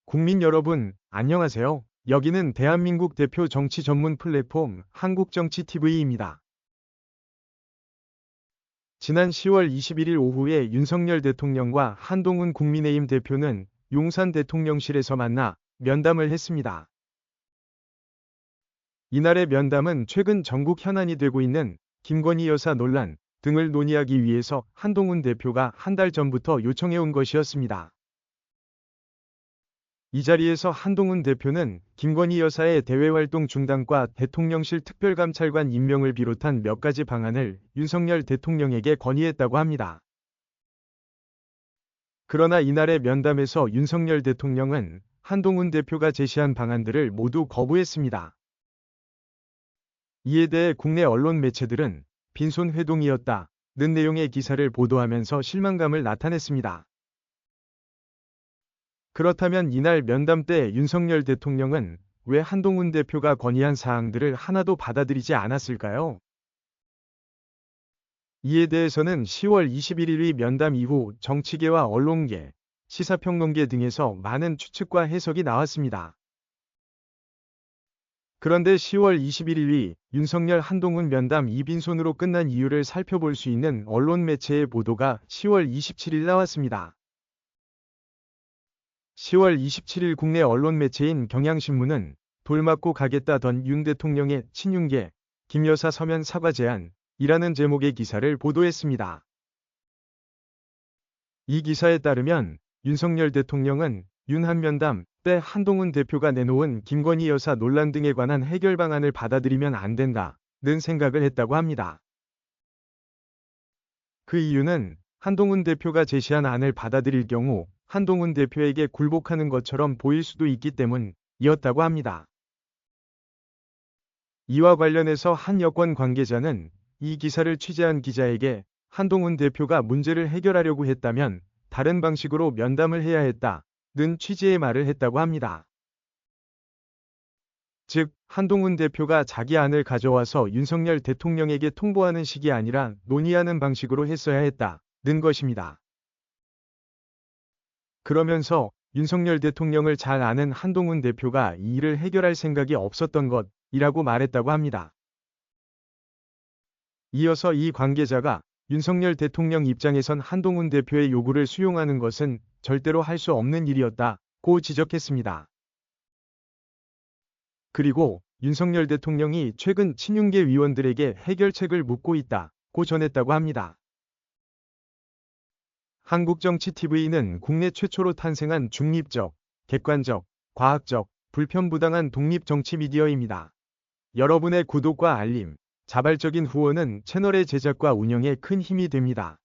국민 여러분, 안녕하세요. 여기는 대한민국 대표 정치 전문 플랫폼 한국정치TV입니다. 지난 10월 21일 오후에 윤석열 대통령과 한동훈 국민의힘 대표는 용산 대통령실에서 만나 면담을 했습니다. 이날의 면담은 최근 전국 현안이 되고 있는 김건희 여사 논란 등을 논의하기 위해서 한동훈 대표가 한 달 전부터 요청해온 것이었습니다. 이 자리에서 한동훈 대표는 김건희 여사의 대외활동 중단과 대통령실 특별감찰관 임명을 비롯한 몇 가지 방안을 윤석열 대통령에게 건의했다고 합니다. 그러나 이날의 면담에서 윤석열 대통령은 한동훈 대표가 제시한 방안들을 모두 거부했습니다. 이에 대해 국내 언론 매체들은 빈손 회동이었다는 내용의 기사를 보도하면서 실망감을 나타냈습니다. 그렇다면 이날 면담 때 윤석열 대통령은 왜 한동훈 대표가 건의한 사항들을 하나도 받아들이지 않았을까요? 이에 대해서는 10월 21일의 면담 이후 정치계와 언론계, 시사평론계 등에서 많은 추측과 해석이 나왔습니다. 그런데 10월 21일이 윤석열 한동훈 면담 빈손으로 끝난 이유를 살펴볼 수 있는 언론 매체의 보도가 10월 27일 나왔습니다. 10월 27일 국내 언론 매체인 경향신문은 돌 맞고 가겠다던 윤 대통령의 친윤계, 김 여사 서면 사과 제안이라는 제목의 기사를 보도했습니다. 이 기사에 따르면 윤석열 대통령은 윤한 면담 때 한동훈 대표가 내놓은 김건희 여사 논란 등에 관한 해결 방안을 받아들이면 안 된다는 생각을 했다고 합니다. 그 이유는 한동훈 대표가 제시한 안을 받아들일 경우 한동훈 대표에게 굴복하는 것처럼 보일 수도 있기 때문이었다고 합니다. 이와 관련해서 한 여권 관계자는 이 기사를 취재한 기자에게 한동훈 대표가 문제를 해결하려고 했다면 다른 방식으로 면담을 해야 했다는 취지의 말을 했다고 합니다. 즉, 한동훈 대표가 자기 안을 가져와서 윤석열 대통령에게 통보하는 식이 아니라 논의하는 방식으로 했어야 했다는 것입니다. 그러면서 윤석열 대통령을 잘 아는 한동훈 대표가 이 일을 해결할 생각이 없었던 것이라고 말했다고 합니다. 이어서 이 관계자가 윤석열 대통령 입장에선 한동훈 대표의 요구를 수용하는 것은 절대로 할 수 없는 일이었다고 지적했습니다. 그리고 윤석열 대통령이 최근 친윤계 위원들에게 해결책을 묻고 있다고 전했다고 합니다. 한국정치TV는 국내 최초로 탄생한 중립적, 객관적, 과학적, 불편부당한 독립 정치 미디어입니다. 여러분의 구독과 알림, 자발적인 후원은 채널의 제작과 운영에 큰 힘이 됩니다.